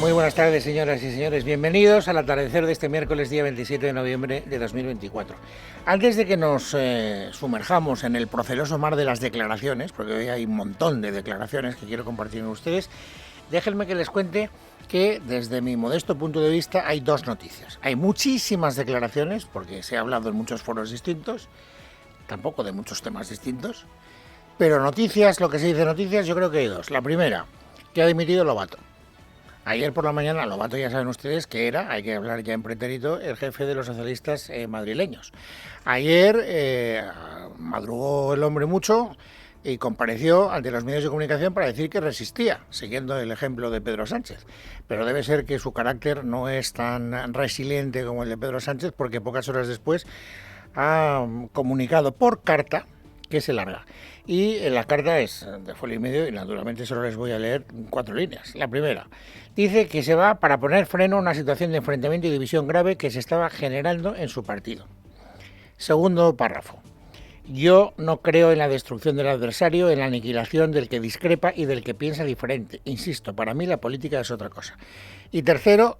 Muy buenas tardes, señoras y señores. Bienvenidos al atardecer de este miércoles, día 27 de noviembre de 2024. Antes de que nos sumerjamos en el proceloso mar de las declaraciones, porque hoy hay un montón de declaraciones que quiero compartir con ustedes, déjenme que les cuente que desde mi modesto punto de vista hay dos noticias. Hay muchísimas declaraciones, porque se ha hablado en muchos foros distintos, tampoco de muchos temas distintos, pero noticias, lo que se dice noticias, yo creo que hay dos. La primera, que ha dimitido Lobato. Ayer por la mañana, Lobato, ya saben ustedes que era, hay que hablar ya en pretérito, el jefe de los socialistas madrileños. Ayer madrugó el hombre mucho y compareció ante los medios de comunicación para decir que resistía, siguiendo el ejemplo de Pedro Sánchez. Pero debe ser que su carácter no es tan resiliente como el de Pedro Sánchez, porque pocas horas después ha comunicado por carta que se larga. Y la carta es de folio y medio y naturalmente solo les voy a leer 4 líneas. La primera dice que se va para poner freno a una situación de enfrentamiento y división grave que se estaba generando en su partido. Segundo párrafo. Yo no creo en la destrucción del adversario, en la aniquilación del que discrepa y del que piensa diferente. Insisto, para mí la política es otra cosa. Y tercero,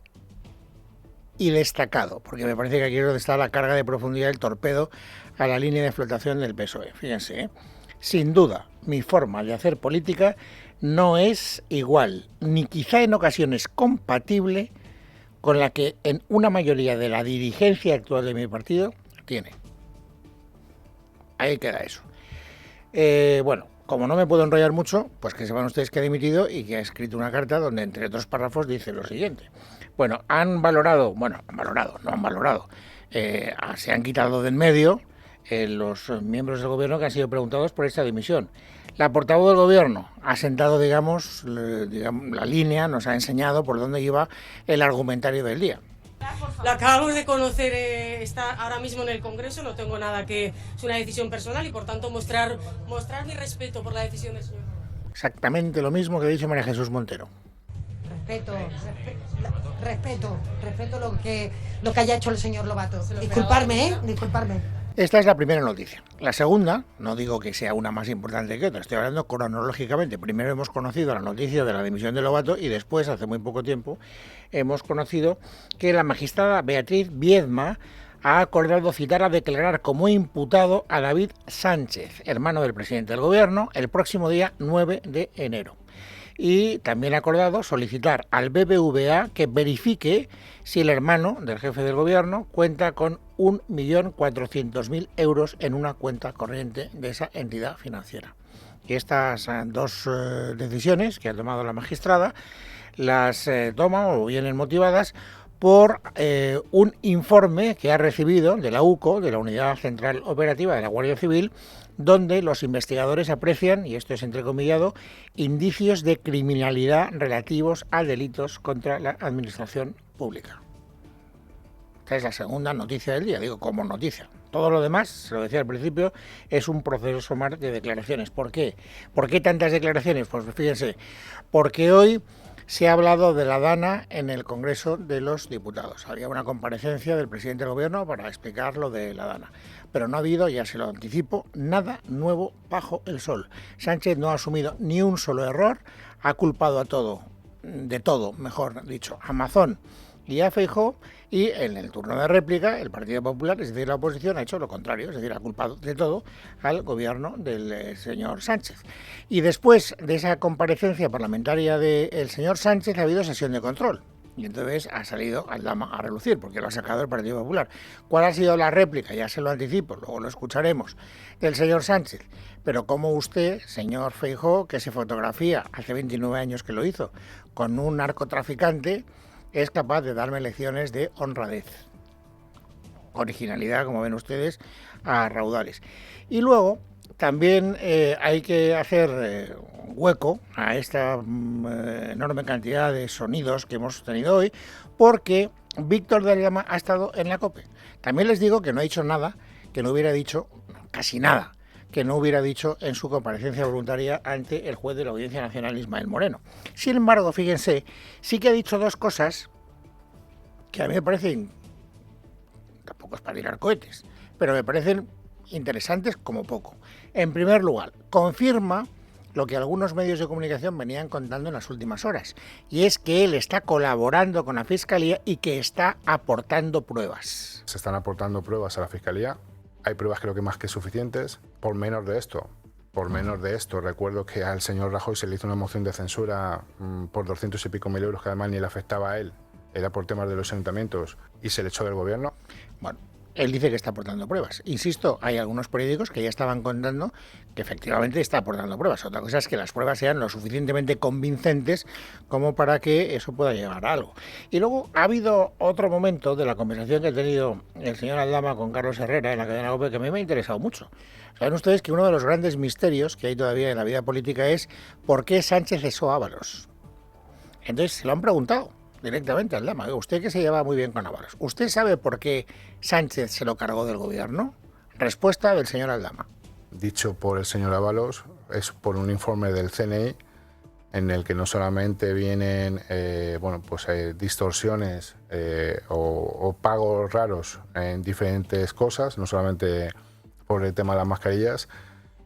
y destacado, porque me parece que aquí es donde está la carga de profundidad del torpedo a la línea de flotación del PSOE. Fíjense, sin duda, mi forma de hacer política no es igual, ni quizá en ocasiones compatible con la que en una mayoría de la dirigencia actual de mi partido tiene. Ahí queda eso. Bueno, como no me puedo enrollar mucho, pues que sepan ustedes que ha dimitido y que ha escrito una carta donde, entre otros párrafos, dice lo siguiente. Bueno, no han valorado, se han quitado de en medio los miembros del gobierno que han sido preguntados por esta dimisión. La portavoz del gobierno ha sentado, digamos, la línea, nos ha enseñado por dónde iba el argumentario del día. La acabamos de conocer, está ahora mismo en el Congreso, no tengo nada que... Es una decisión personal y por tanto mostrar mi respeto por la decisión del señor. Exactamente lo mismo que ha dicho María Jesús Montero. Respeto lo que haya hecho el señor Lobato. Disculparme. Esta es la primera noticia. La segunda, no digo que sea una más importante que otra, estoy hablando cronológicamente. Primero hemos conocido la noticia de la dimisión de Lobato y después, hace muy poco tiempo, hemos conocido que la magistrada Beatriz Viedma ha acordado citar a declarar como imputado a David Sánchez, hermano del presidente del gobierno, el próximo día 9 de enero. Y también ha acordado solicitar al BBVA que verifique si el hermano del jefe del gobierno cuenta con 1.400.000 euros en una cuenta corriente de esa entidad financiera. Y estas dos decisiones que ha tomado la magistrada las toma o vienen motivadas por un informe que ha recibido de la UCO, de la Unidad Central Operativa de la Guardia Civil, donde los investigadores aprecian, y esto es entrecomillado, indicios de criminalidad relativos a delitos contra la administración pública. Esta es la segunda noticia del día, digo como noticia. Todo lo demás, se lo decía al principio, es un proceso más de declaraciones. ¿Por qué? ¿Por qué tantas declaraciones? Pues fíjense, porque hoy se ha hablado de la DANA en el Congreso de los Diputados. Había una comparecencia del presidente del Gobierno para explicar lo de la DANA. Pero no ha habido, ya se lo anticipo, nada nuevo bajo el sol. Sánchez no ha asumido ni un solo error, ha culpado a todo, mejor dicho, a Mazón y a Feijóo, y en el turno de réplica el Partido Popular, es decir, la oposición, ha hecho lo contrario, es decir, ha culpado de todo al gobierno del señor Sánchez. Y después de esa comparecencia parlamentaria del señor Sánchez ha habido sesión de control. Y entonces ha salido al Dama a relucir, porque lo ha sacado el Partido Popular. ¿Cuál ha sido la réplica? Ya se lo anticipo, luego lo escucharemos, del señor Sánchez. Pero como usted, señor Feijóo, que se fotografía, hace 29 años que lo hizo, con un narcotraficante, es capaz de darme lecciones de honradez, originalidad, como ven ustedes, a raudales. Y luego también hay que hacer hueco a esta enorme cantidad de sonidos que hemos tenido hoy, porque Víctor de Llama ha estado en la COPE. También les digo que no ha dicho nada, que no hubiera dicho, casi nada, que no hubiera dicho en su comparecencia voluntaria ante el juez de la Audiencia Nacional, Ismael Moreno. Sin embargo, fíjense, sí que ha dicho dos cosas que a mí me parecen, tampoco es para tirar cohetes, pero me parecen interesantes como poco. En primer lugar, confirma lo que algunos medios de comunicación venían contando en las últimas horas, y es que él está colaborando con la Fiscalía y que está aportando pruebas. Se están aportando pruebas a la Fiscalía, hay pruebas creo que más que suficientes, por menos de esto. Recuerdo que al señor Rajoy se le hizo una moción de censura por 200 y pico mil euros, que además ni le afectaba a él, era por temas de los ayuntamientos, y se le echó del gobierno. Bueno, él dice que está aportando pruebas. Insisto, hay algunos periódicos que ya estaban contando que efectivamente está aportando pruebas. Otra cosa es que las pruebas sean lo suficientemente convincentes como para que eso pueda llevar a algo. Y luego ha habido otro momento de la conversación que ha tenido el señor Aldama con Carlos Herrera en la cadena COPE que a mí me ha interesado mucho. Saben ustedes que uno de los grandes misterios que hay todavía en la vida política es ¿por qué Sánchez cesó a Ábalos? Entonces se lo han preguntado directamente al Aldama. Usted que se lleva muy bien con Ábalos, ¿usted sabe por qué Sánchez se lo cargó del gobierno? Respuesta del señor Aldama. Dicho por el señor Ábalos, es por un informe del CNI en el que no solamente vienen distorsiones o pagos raros en diferentes cosas, no solamente por el tema de las mascarillas,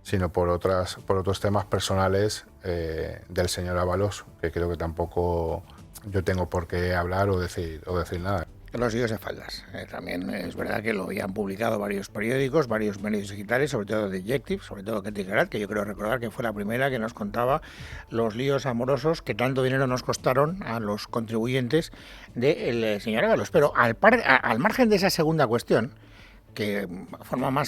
sino por otros temas personales del señor Ábalos, que creo que tampoco yo tengo por qué hablar o decir nada. Los líos de faldas. También es verdad que lo habían publicado varios periódicos, varios medios digitales, sobre todo Detective, sobre todo Ketty Carat, que yo creo recordar que fue la primera que nos contaba los líos amorosos que tanto dinero nos costaron a los contribuyentes del señor Ábalos. Pero al margen de esa segunda cuestión, que forma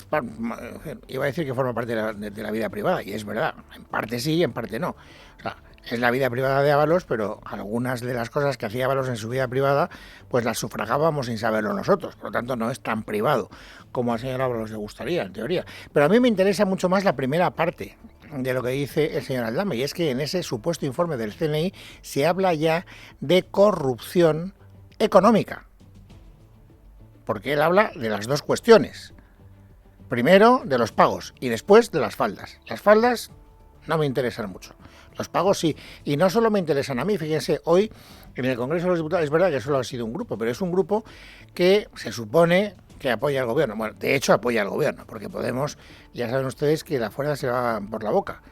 iba a decir que forma parte de la vida privada, y es verdad, en parte sí y en parte no. O sea, es la vida privada de Ábalos, pero algunas de las cosas que hacía Ábalos en su vida privada, pues las sufragábamos sin saberlo nosotros. Por lo tanto, no es tan privado como al señor Ábalos le gustaría, en teoría. Pero a mí me interesa mucho más la primera parte de lo que dice el señor Aldama, y es que en ese supuesto informe del CNI se habla ya de corrupción económica. Porque él habla de las dos cuestiones. Primero de los pagos y después de las faldas. Las faldas no me interesan mucho. Los pagos sí. Y no solo me interesan a mí. Fíjense, hoy en el Congreso de los Diputados, es verdad que solo ha sido un grupo, pero es un grupo que se supone que apoya al gobierno. Bueno, de hecho apoya al gobierno, porque Podemos, ya saben ustedes que la fuerza se va por la boca.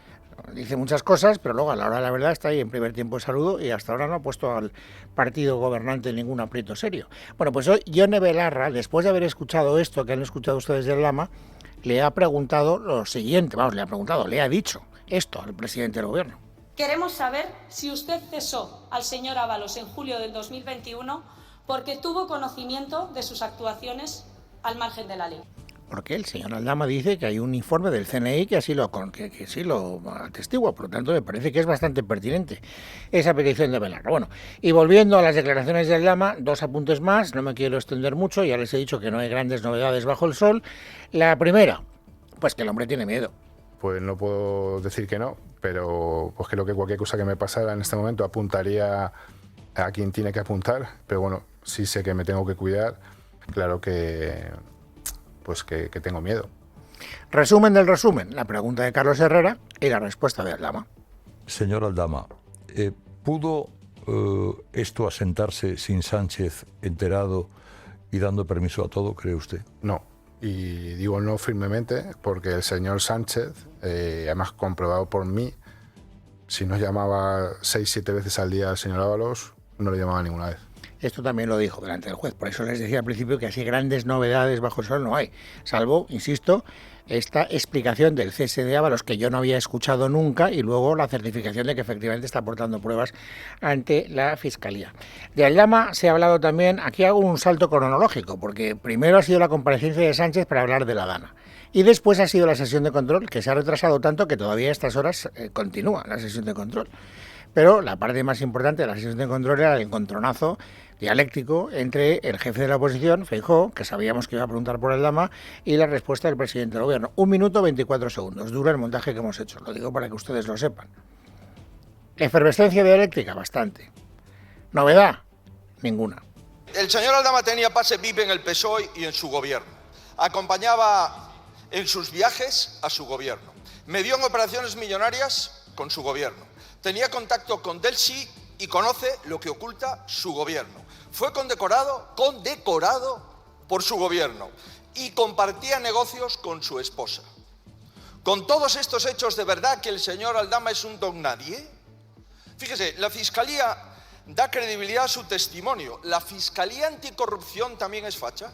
Dice muchas cosas, pero luego a la hora de la verdad está ahí en primer tiempo de saludo y hasta ahora no ha puesto al partido gobernante en ningún aprieto serio. Bueno, pues hoy Ione Belarra, después de haber escuchado esto que han escuchado ustedes del Lama, le ha preguntado lo siguiente, le ha dicho esto al presidente del gobierno. Queremos saber si usted cesó al señor Ábalos en julio del 2021 porque tuvo conocimiento de sus actuaciones al margen de la ley. Porque el señor Aldama dice que hay un informe del CNI que así lo atestigua, por lo tanto me parece que es bastante pertinente esa petición de Belarra. Bueno, y volviendo a las declaraciones de Aldama, dos apuntes más, no me quiero extender mucho, ya les he dicho que no hay grandes novedades bajo el sol. La primera, pues que el hombre tiene miedo. Pues no puedo decir que no, pero pues creo que cualquier cosa que me pasara en este momento apuntaría a quien tiene que apuntar, pero bueno, sí sé que me tengo que cuidar, claro que tengo miedo. Resumen del resumen, la pregunta de Carlos Herrera y la respuesta de Aldama. Señor Aldama, ¿pudo esto asentarse sin Sánchez enterado y dando permiso a todo, cree usted? No, y digo no firmemente porque el señor Sánchez, además comprobado por mí, si no llamaba 6-7 veces al día al señor Ábalos, no le llamaba ninguna vez. Esto también lo dijo delante del juez. Por eso les decía al principio que así grandes novedades bajo el sol no hay. Salvo, insisto, esta explicación del cese de Ábalos que yo no había escuchado nunca y luego la certificación de que efectivamente está aportando pruebas ante la Fiscalía. De Aldama se ha hablado también, aquí hago un salto cronológico, porque primero ha sido la comparecencia de Sánchez para hablar de la Dana. Y después ha sido la sesión de control, que se ha retrasado tanto que todavía a estas horas continúa la sesión de control. Pero la parte más importante de la sesión de control era el encontronazo dialéctico entre el jefe de la oposición, Feijóo, que sabíamos que iba a preguntar por Aldama, y la respuesta del presidente del gobierno. 1 minuto 24 segundos. Dura el montaje que hemos hecho. Lo digo para que ustedes lo sepan. Efervescencia dialéctica, bastante. Novedad, ninguna. El señor Aldama tenía pase VIP en el PSOE y en su gobierno. Acompañaba en sus viajes a su gobierno. Medió en operaciones millonarias con su gobierno. Tenía contacto con Delsi y conoce lo que oculta su gobierno. Fue condecorado por su gobierno y compartía negocios con su esposa. Con todos estos hechos, ¿de verdad que el señor Aldama es un don nadie? Fíjese, la Fiscalía da credibilidad a su testimonio. ¿La Fiscalía Anticorrupción también es facha?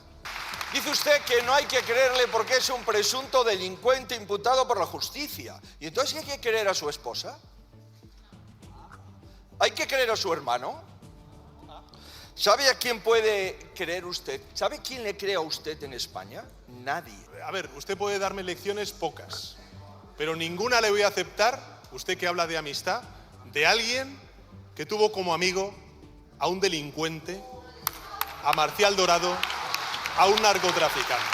Dice usted que no hay que creerle porque es un presunto delincuente imputado por la justicia. ¿Y entonces hay que creer a su esposa? ¿Hay que creer a su hermano? ¿Sabe a quién puede creer usted? ¿Sabe quién le cree a usted en España? Nadie. A ver, usted puede darme lecciones pocas, pero ninguna le voy a aceptar, usted que habla de amistad, de alguien que tuvo como amigo a un delincuente, a Marcial Dorado, a un narcotraficante.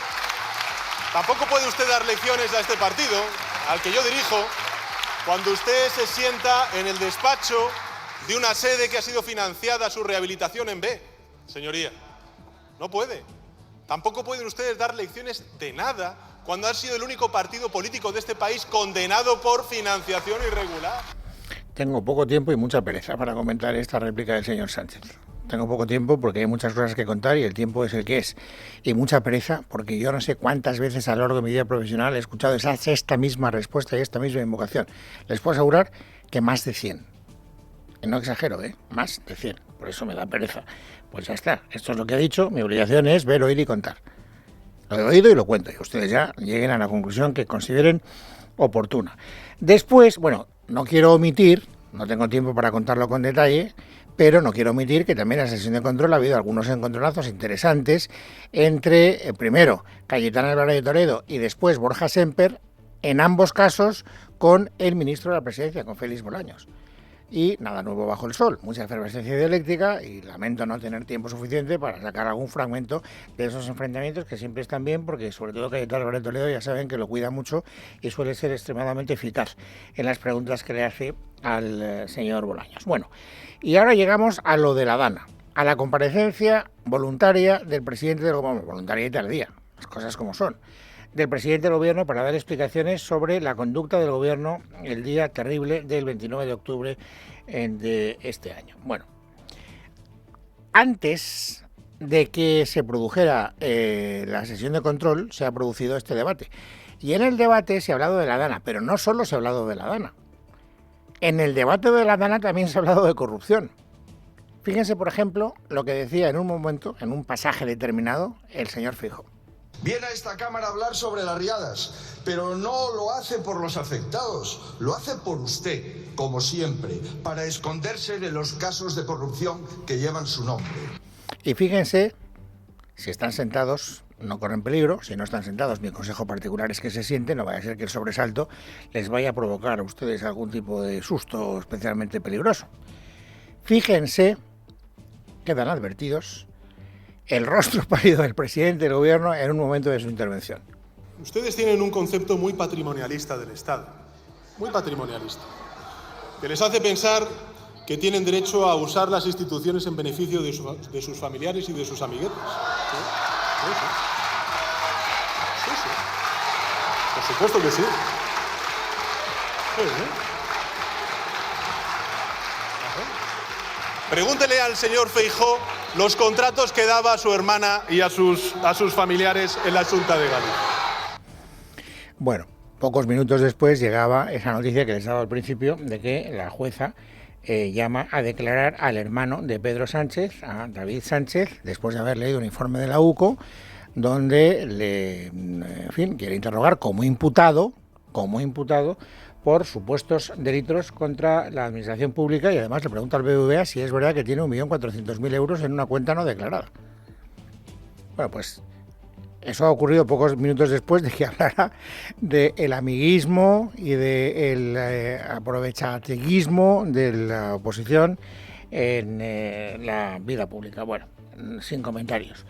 Tampoco puede usted dar lecciones a este partido, al que yo dirijo, cuando usted se sienta en el despacho de una sede que ha sido financiada su rehabilitación en B, señoría. No puede. Tampoco pueden ustedes dar lecciones de nada cuando han sido el único partido político de este país condenado por financiación irregular. Tengo poco tiempo y mucha pereza para comentar esta réplica del señor Sánchez. Tengo poco tiempo porque hay muchas cosas que contar y el tiempo es el que es. Y mucha pereza porque yo no sé cuántas veces a lo largo de mi vida profesional he escuchado esta misma respuesta y esta misma invocación. Les puedo asegurar que más de 100. Y no exagero, más de 100. Por eso me da pereza. Pues ya está. Esto es lo que he dicho. Mi obligación es ver, oír y contar. Lo he oído y lo cuento. Y ustedes ya lleguen a la conclusión que consideren oportuna. Después, bueno, no quiero omitir, no tengo tiempo para contarlo con detalle, pero no quiero omitir que también en la sesión de control ha habido algunos encontronazos interesantes entre, primero, Cayetana Álvarez de Toledo y después Borja Semper, en ambos casos con el ministro de la Presidencia, con Félix Bolaños. Y nada nuevo bajo el sol, mucha efervescencia dialéctica y lamento no tener tiempo suficiente para sacar algún fragmento de esos enfrentamientos que siempre están bien porque sobre todo Cayetana Álvarez de Toledo ya saben que lo cuida mucho y suele ser extremadamente eficaz en las preguntas que le hace al señor Bolaños. Bueno, y ahora llegamos a lo de la Dana, a la comparecencia voluntaria del presidente del gobierno, voluntaria y tardía, las cosas como son, del presidente del gobierno para dar explicaciones sobre la conducta del gobierno el día terrible del 29 de octubre de este año. Bueno, antes de que se produjera la sesión de control se ha producido este debate y en el debate se ha hablado de la Dana, pero no solo se ha hablado de la Dana. En el debate de la Dana también se ha hablado de corrupción. Fíjense, por ejemplo, lo que decía en un momento, en un pasaje determinado, el señor Feijóo. Viene a esta Cámara a hablar sobre las riadas, pero no lo hace por los afectados, lo hace por usted, como siempre, para esconderse de los casos de corrupción que llevan su nombre. Y fíjense, si están sentados, no corren peligro, si no están sentados, mi consejo particular es que se sienten, no vaya a ser que el sobresalto les vaya a provocar a ustedes algún tipo de susto especialmente peligroso. Fíjense, quedan advertidos, el rostro pálido del presidente del gobierno en un momento de su intervención. Ustedes tienen un concepto muy patrimonialista del Estado, muy patrimonialista, que les hace pensar que tienen derecho a usar las instituciones en beneficio de sus familiares y de sus amiguetes. Sí. Por supuesto que sí. Pregúntele al señor Feijóo los contratos que daba a su hermana y a sus familiares en la Xunta de Galicia. Bueno, pocos minutos después llegaba esa noticia que les daba al principio de que la jueza llama a declarar al hermano de Pedro Sánchez, a David Sánchez, después de haber leído un informe de la UCO, donde le quiere interrogar como imputado por supuestos delitos contra la administración pública y además le pregunta al BBVA si es verdad que tiene 1.400.000 euros en una cuenta no declarada. Bueno, pues eso ha ocurrido pocos minutos después de que hablara del amiguismo y del aprovechateguismo de la oposición en la vida pública. Bueno, sin comentarios.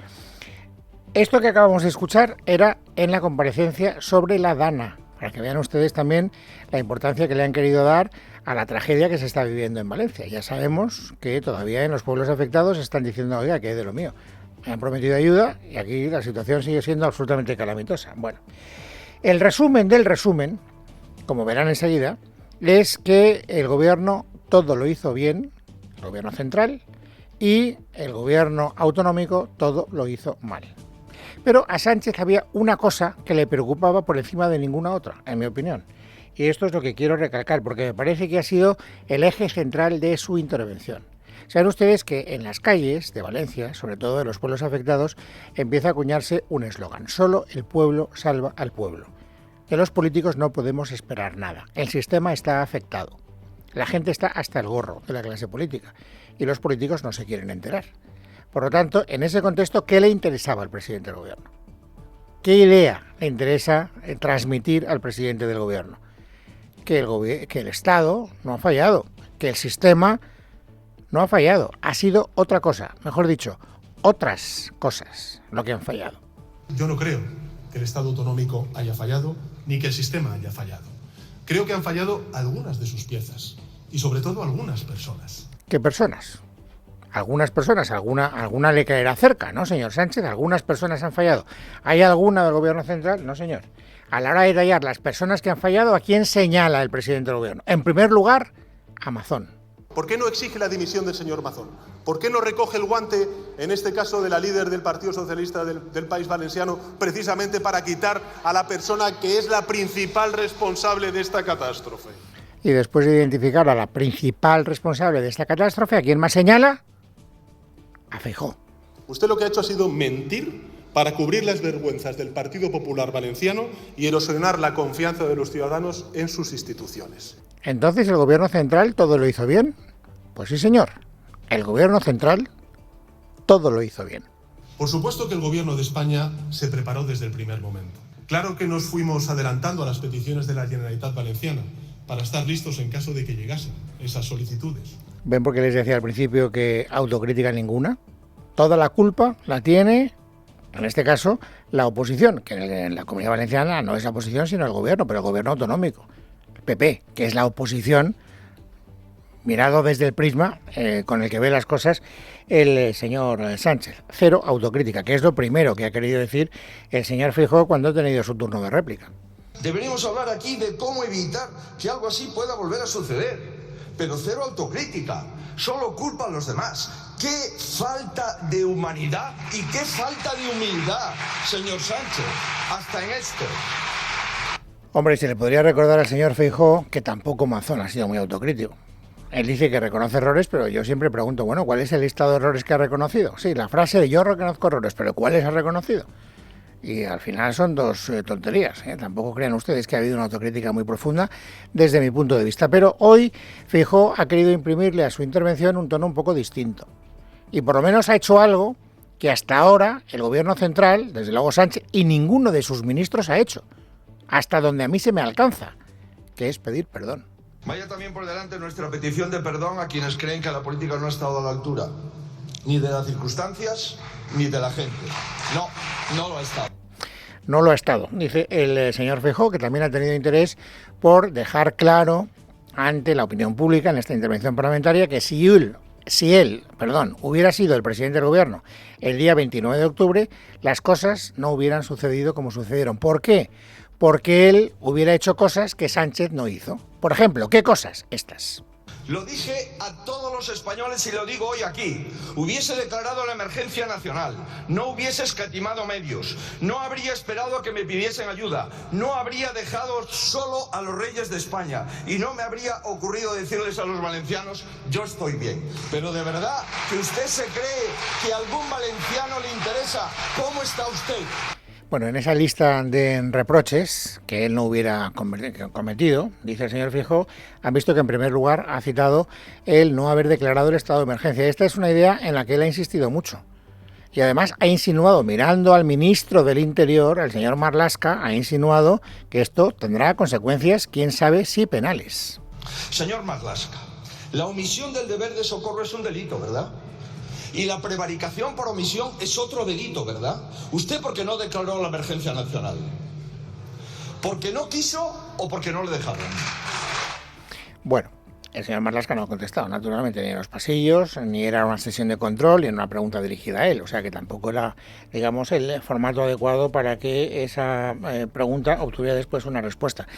Esto que acabamos de escuchar era en la comparecencia sobre la Dana, para que vean ustedes también la importancia que le han querido dar a la tragedia que se está viviendo en Valencia. Ya sabemos que todavía en los pueblos afectados están diciendo, oiga, que es de lo mío. Me han prometido ayuda y aquí la situación sigue siendo absolutamente calamitosa. Bueno, el resumen del resumen, como verán enseguida, es que el gobierno todo lo hizo bien, el gobierno central, y el gobierno autonómico todo lo hizo mal. Pero a Sánchez había una cosa que le preocupaba por encima de ninguna otra, en mi opinión. Y esto es lo que quiero recalcar, porque me parece que ha sido el eje central de su intervención. Saben ustedes que en las calles de Valencia, sobre todo de los pueblos afectados, empieza a acuñarse un eslogan: solo el pueblo salva al pueblo. Que los políticos no podemos esperar nada. El sistema está afectado. La gente está hasta el gorro de la clase política y los políticos no se quieren enterar. Por lo tanto, en ese contexto, ¿qué le interesaba al presidente del gobierno? ¿Qué idea le interesa transmitir al presidente del gobierno? Que el Estado no ha fallado, que el sistema no ha fallado, ha sido otra cosa, mejor dicho, otras cosas lo que han fallado. Yo no creo que el Estado autonómico haya fallado, ni que el sistema haya fallado. Creo que han fallado algunas de sus piezas, y sobre todo algunas personas. ¿Qué personas? Algunas personas, alguna le caerá cerca, ¿no, señor Sánchez? Algunas personas han fallado. ¿Hay alguna del gobierno central? No, señor. A la hora de detallar las personas que han fallado, ¿a quién señala el presidente del gobierno? En primer lugar, a Mazón. ¿Por qué no exige la dimisión del señor Mazón? ¿Por qué no recoge el guante, en este caso de la líder del Partido Socialista del País Valenciano, precisamente para quitar a la persona que es la principal responsable de esta catástrofe? Y después de identificar a la principal responsable de esta catástrofe, ¿a quién más señala? A Feijóo. Usted lo que ha hecho ha sido mentir para cubrir las vergüenzas del Partido Popular Valenciano y erosionar la confianza de los ciudadanos en sus instituciones. Entonces, ¿el gobierno central todo lo hizo bien? Pues sí, señor. El gobierno central todo lo hizo bien. Por supuesto que el gobierno de España se preparó desde el primer momento. Claro que nos fuimos adelantando a las peticiones de la Generalitat Valenciana para estar listos en caso de que llegasen esas solicitudes. ¿Ven por qué les decía al principio que autocrítica ninguna? Toda la culpa la tiene, en este caso, la oposición, que en la Comunidad Valenciana no es la oposición sino el gobierno, pero el gobierno autonómico. El PP, que es la oposición, mirado desde el prisma con el que ve las cosas el señor Sánchez. Cero autocrítica, que es lo primero que ha querido decir el señor Feijóo cuando ha tenido su turno de réplica. Deberíamos hablar aquí de cómo evitar que algo así pueda volver a suceder. Pero cero autocrítica, solo culpa a los demás. ¡Qué falta de humanidad y qué falta de humildad, señor Sánchez! Hasta en esto. Hombre, se le podría recordar al señor Feijóo que tampoco Mazón ha sido muy autocrítico. Él dice que reconoce errores, pero yo siempre pregunto, bueno, ¿cuál es el listado de errores que ha reconocido? Sí, la frase de yo reconozco errores, pero ¿cuáles ha reconocido? Y al final son dos tonterías, ¿eh? Tampoco crean ustedes que ha habido una autocrítica muy profunda desde mi punto de vista. Pero hoy Feijóo ha querido imprimirle a su intervención un tono un poco distinto. Y por lo menos ha hecho algo que hasta ahora el gobierno central, desde luego Sánchez, y ninguno de sus ministros ha hecho. Hasta donde a mí se me alcanza, que es pedir perdón. Vaya también por delante nuestra petición de perdón a quienes creen que la política no ha estado a la altura, ni de las circunstancias, ni de la gente. No lo ha estado. No lo ha estado, dice el señor Feijóo, que también ha tenido interés por dejar claro ante la opinión pública en esta intervención parlamentaria que si él hubiera sido el presidente del gobierno el día 29 de octubre, las cosas no hubieran sucedido como sucedieron. ¿Por qué? Porque él hubiera hecho cosas que Sánchez no hizo. Por ejemplo, ¿qué cosas? Estas. Lo dije a todos los españoles y lo digo hoy aquí. Hubiese declarado la emergencia nacional, no hubiese escatimado medios, no habría esperado a que me pidiesen ayuda, no habría dejado solo a los reyes de España y no me habría ocurrido decirles a los valencianos, yo estoy bien. Pero de verdad que usted se cree que a algún valenciano le interesa cómo está usted. Bueno, en esa lista de reproches que él no hubiera cometido, dice el señor Feijóo, han visto que en primer lugar ha citado el no haber declarado el estado de emergencia. Esta es una idea en la que él ha insistido mucho. Y además ha insinuado, mirando al ministro del Interior, al señor Marlaska, ha insinuado que esto tendrá consecuencias, quién sabe si penales. Señor Marlaska, la omisión del deber de socorro es un delito, ¿verdad? Y la prevaricación por omisión es otro delito, ¿verdad? ¿Usted por qué no declaró la emergencia nacional? ¿Porque no quiso o porque no le dejaron? Bueno, El señor Marlaska no ha contestado, naturalmente, ni en los pasillos, ni era una sesión de control, ni en una pregunta dirigida a él. O sea que tampoco era, digamos, el formato adecuado para que esa pregunta obtuviera después una respuesta.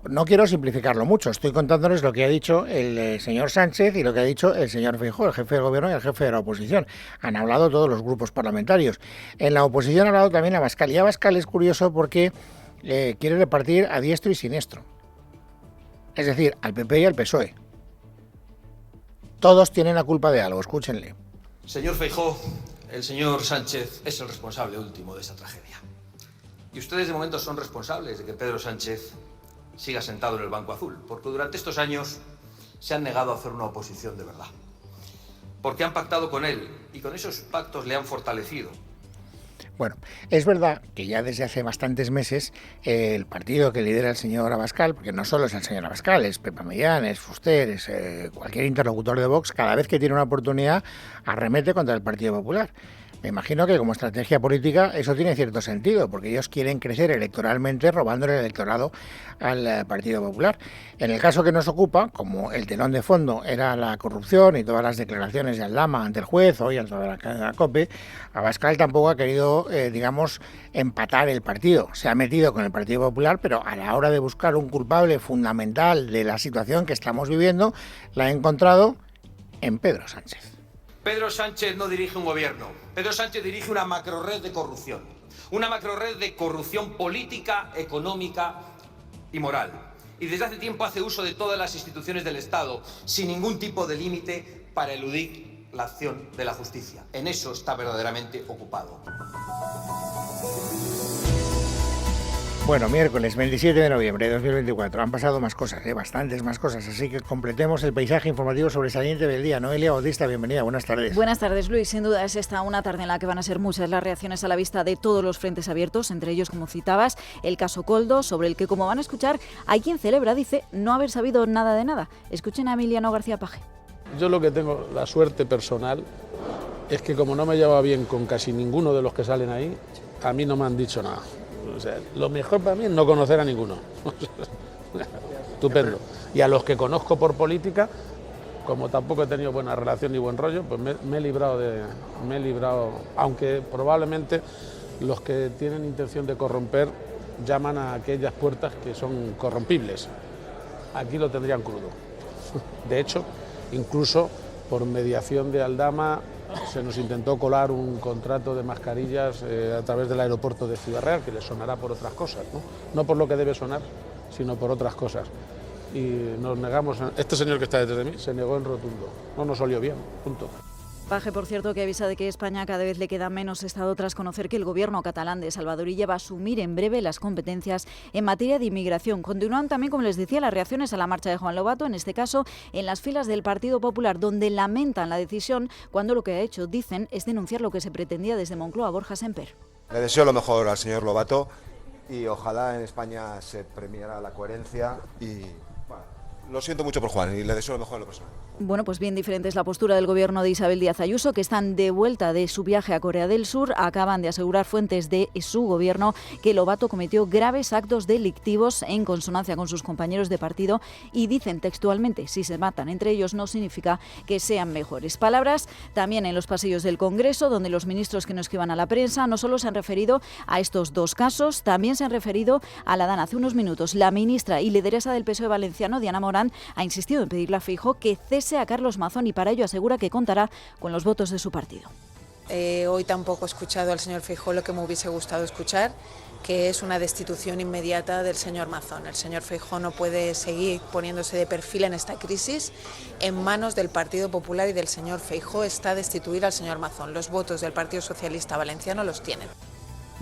No quiero simplificarlo mucho, estoy contándoles lo que ha dicho el señor Sánchez y lo que ha dicho el señor Feijóo, el jefe del gobierno y el jefe de la oposición. Han hablado todos los grupos parlamentarios. En la oposición ha hablado también Abascal. Y Abascal es curioso porque quiere repartir a diestro y siniestro. Es decir, al PP y al PSOE. Todos tienen la culpa de algo, escúchenle. Señor Feijóo, el señor Sánchez es el responsable último de esta tragedia. Y ustedes de momento son responsables de que Pedro Sánchez siga sentado en el banco azul, porque durante estos años se han negado a hacer una oposición de verdad. Porque han pactado con él y con esos pactos le han fortalecido. Bueno, es verdad que ya desde hace bastantes meses el partido que lidera el señor Abascal, porque no solo es el señor Abascal, es Pepa Millán, es Fuster, es cualquier interlocutor de Vox, cada vez que tiene una oportunidad arremete contra el Partido Popular. Me imagino que como estrategia política eso tiene cierto sentido, porque ellos quieren crecer electoralmente robando el electorado al Partido Popular. En el caso que nos ocupa, como el telón de fondo era la corrupción y todas las declaraciones de Aldama ante el juez, hoy ante la COPE, Abascal tampoco ha querido, digamos, empatar el partido. Se ha metido con el Partido Popular, pero a la hora de buscar un culpable fundamental de la situación que estamos viviendo, la ha encontrado en Pedro Sánchez. Pedro Sánchez no dirige un gobierno. Pedro Sánchez dirige una macrorred de corrupción. Una macrorred de corrupción política, económica y moral. Y desde hace tiempo hace uso de todas las instituciones del Estado, sin ningún tipo de límite, para eludir la acción de la justicia. En eso está verdaderamente ocupado. Bueno, miércoles 27 de noviembre de 2024. Han pasado más cosas, bastantes más cosas. Así que completemos el paisaje informativo sobresaliente del día. Noelia Bautista, bienvenida. Buenas tardes. Buenas tardes, Luis. Sin duda es esta una tarde en la que van a ser muchas las reacciones a la vista de todos los frentes abiertos, entre ellos, como citabas, el caso Koldo, sobre el que, como van a escuchar, hay quien celebra, dice, no haber sabido nada de nada. Escuchen a Emiliano García Paje. Yo lo que tengo, la suerte personal, es que como no me llevaba bien con casi ninguno de los que salen ahí, a mí no me han dicho nada. O sea, lo mejor para mí es no conocer a ninguno. Estupendo. Y a los que conozco por política, como tampoco he tenido buena relación ni buen rollo, pues me he librado, aunque probablemente los que tienen intención de corromper llaman a aquellas puertas que son corrompibles. Aquí lo tendrían crudo. De hecho, incluso por mediación de Aldama, se nos intentó colar un contrato de mascarillas a través del aeropuerto de Ciudad Real, que les sonará por otras cosas, no por lo que debe sonar, sino por otras cosas. Y nos negamos, este señor que está detrás de mí se negó en rotundo, no nos olió bien, punto. Paje, por cierto, que avisa de que a España cada vez le queda menos Estado tras conocer que el gobierno catalán de Salvador Illa va a asumir en breve las competencias en materia de inmigración. Continúan también, como les decía, las reacciones a la marcha de Juan Lobato, en este caso en las filas del Partido Popular, donde lamentan la decisión cuando lo que ha hecho, dicen, es denunciar lo que se pretendía desde Moncloa. Borja Semper. Le deseo lo mejor al señor Lobato y ojalá en España se premiara la coherencia y... Lo siento mucho por Juan y le deseo lo mejor en lo personal. Bueno, pues bien diferente es la postura del gobierno de Isabel Díaz Ayuso, que están de vuelta de su viaje a Corea del Sur. Acaban de asegurar fuentes de su gobierno que Lobato cometió graves actos delictivos en consonancia con sus compañeros de partido y dicen textualmente, si se matan entre ellos no significa que sean mejores. Palabras también en los pasillos del Congreso, donde los ministros que no escriban a la prensa no solo se han referido a estos dos casos, también se han referido a la DAN. Hace unos minutos, la ministra y lideresa del PSOE valenciano, Diana Morán, ha insistido en pedirle a Feijóo que cese a Carlos Mazón y para ello asegura que contará con los votos de su partido. Hoy tampoco he escuchado al señor Feijóo lo que me hubiese gustado escuchar, que es una destitución inmediata del señor Mazón. El señor Feijóo no puede seguir poniéndose de perfil en esta crisis. En manos del Partido Popular y del señor Feijóo está destituir al señor Mazón. Los votos del Partido Socialista Valenciano los tienen.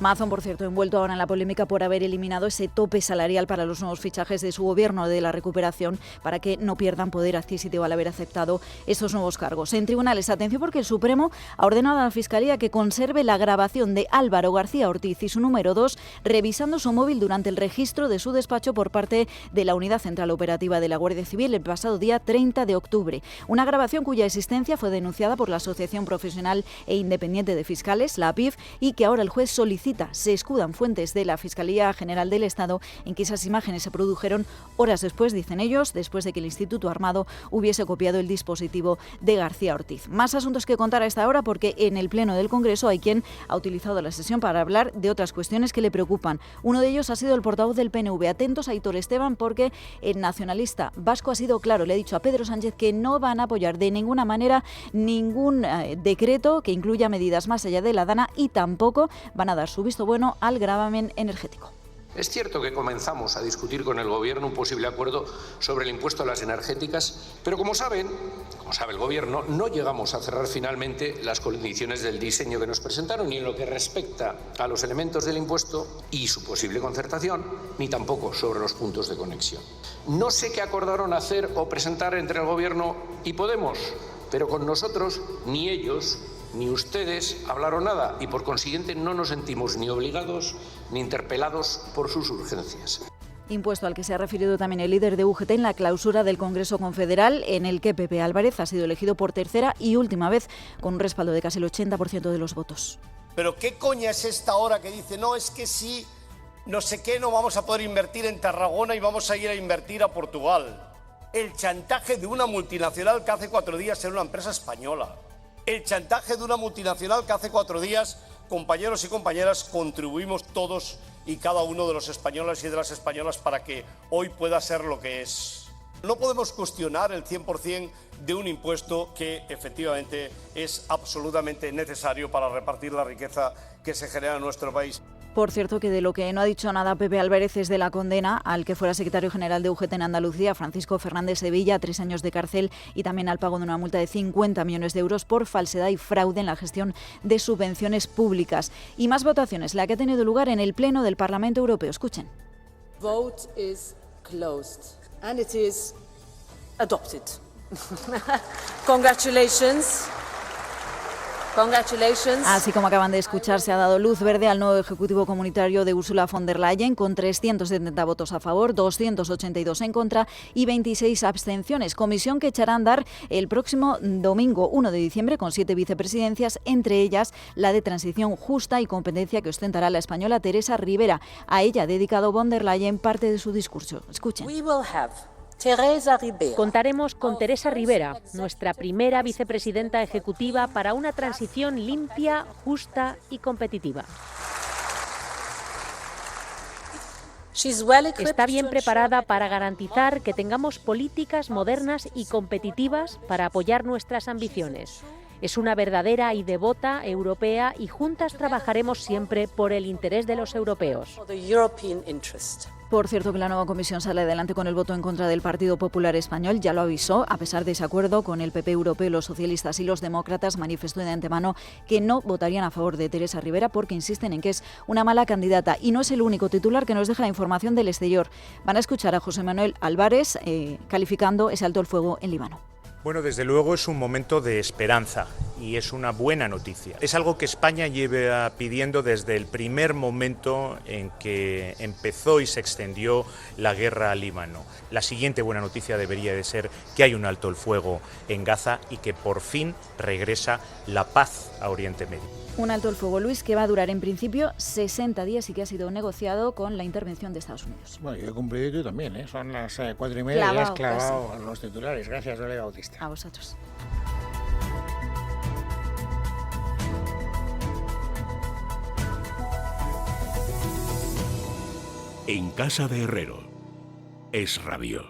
Mazón, por cierto, envuelto ahora en la polémica por haber eliminado ese tope salarial para los nuevos fichajes de su gobierno de la recuperación para que no pierdan poder adquisitivo al haber aceptado esos nuevos cargos. En tribunales, atención porque el Supremo ha ordenado a la Fiscalía que conserve la grabación de Álvaro García Ortiz y su número 2 revisando su móvil durante el registro de su despacho por parte de la Unidad Central Operativa de la Guardia Civil el pasado día 30 de octubre. Una grabación cuya existencia fue denunciada por la Asociación Profesional e Independiente de Fiscales, la APIF, y que ahora el juez solicita cita, se escudan fuentes de la Fiscalía General del Estado en que esas imágenes se produjeron horas después, dicen ellos, después de que el Instituto Armado hubiese copiado el dispositivo de García Ortiz. Más asuntos que contar a esta hora porque en el Pleno del Congreso hay quien ha utilizado la sesión para hablar de otras cuestiones que le preocupan. Uno de ellos ha sido el portavoz del PNV. Atentos a Aitor Esteban porque el nacionalista vasco ha sido claro, le ha dicho a Pedro Sánchez que no van a apoyar de ninguna manera ningún decreto que incluya medidas más allá de la DANA y tampoco van a dar su visto bueno al gravamen energético. Es cierto que comenzamos a discutir con el Gobierno un posible acuerdo sobre el impuesto a las energéticas, pero como sabe el Gobierno, no llegamos a cerrar finalmente las condiciones del diseño que nos presentaron, ni en lo que respecta a los elementos del impuesto y su posible concertación, ni tampoco sobre los puntos de conexión. No sé qué acordaron hacer o presentar entre el Gobierno y Podemos, pero con nosotros ni ellos ni ustedes hablaron nada y por consiguiente no nos sentimos ni obligados ni interpelados por sus urgencias. Impuesto al que se ha referido también el líder de UGT en la clausura del Congreso Confederal, en el que Pepe Álvarez ha sido elegido por tercera y última vez con un respaldo de casi el 80% de los votos. Pero ¿qué coña es esta hora que dice, no, es que sí, no sé qué, no vamos a poder invertir en Tarragona y vamos a ir a invertir a Portugal? El chantaje de una multinacional que hace 4 días era una empresa española. El chantaje de una multinacional que hace 4 días, compañeros y compañeras, contribuimos todos y cada uno de los españoles y de las españolas para que hoy pueda ser lo que es. No podemos cuestionar el 100% de un impuesto que efectivamente es absolutamente necesario para repartir la riqueza que se genera en nuestro país. Por cierto, que de lo que no ha dicho nada Pepe Álvarez es de la condena al que fuera secretario general de UGT en Andalucía, Francisco Fernández Sevilla, 3 años de cárcel y también al pago de una multa de 50 millones de euros por falsedad y fraude en la gestión de subvenciones públicas. Y más votaciones, la que ha tenido lugar en el Pleno del Parlamento Europeo. Escuchen. Vote is closed and it is adopted. Congratulations. Así como acaban de escuchar, se ha dado luz verde al nuevo Ejecutivo Comunitario de Ursula von der Leyen con 370 votos a favor, 282 en contra y 26 abstenciones. Comisión que echará a andar el próximo domingo 1 de diciembre con 7 vicepresidencias, entre ellas la de transición justa y competencia que ostentará la española Teresa Rivera. A ella ha dedicado von der Leyen parte de su discurso. Escuchen. Contaremos con Teresa Rivera, nuestra primera vicepresidenta ejecutiva para una transición limpia, justa y competitiva. Está bien preparada para garantizar que tengamos políticas modernas y competitivas para apoyar nuestras ambiciones. Es una verdadera y devota europea y juntas trabajaremos siempre por el interés de los europeos. Por cierto, que la nueva comisión sale adelante con el voto en contra del Partido Popular Español. Ya lo avisó, a pesar de ese acuerdo con el PP europeo, los socialistas y los demócratas manifestó de antemano que no votarían a favor de Teresa Rivera porque insisten en que es una mala candidata. Y no es el único titular que nos deja la información del exterior. Van a escuchar a José Manuel Álvarez calificando ese alto el fuego en Líbano. Bueno, desde luego es un momento de esperanza y es una buena noticia. Es algo que España lleva pidiendo desde el primer momento en que empezó y se extendió la guerra al Líbano. La siguiente buena noticia debería de ser que hay un alto el fuego en Gaza y que por fin regresa la paz a Oriente Medio. Un alto el fuego, Luis, que va a durar en principio 60 días y que ha sido negociado con la intervención de Estados Unidos. Bueno, yo he cumplido y tú también, ¿eh? Son las 4:30 y ya has clavado casi los titulares. Gracias, Olga Bautista. A vosotros. En casa de Herrero, Es Radio.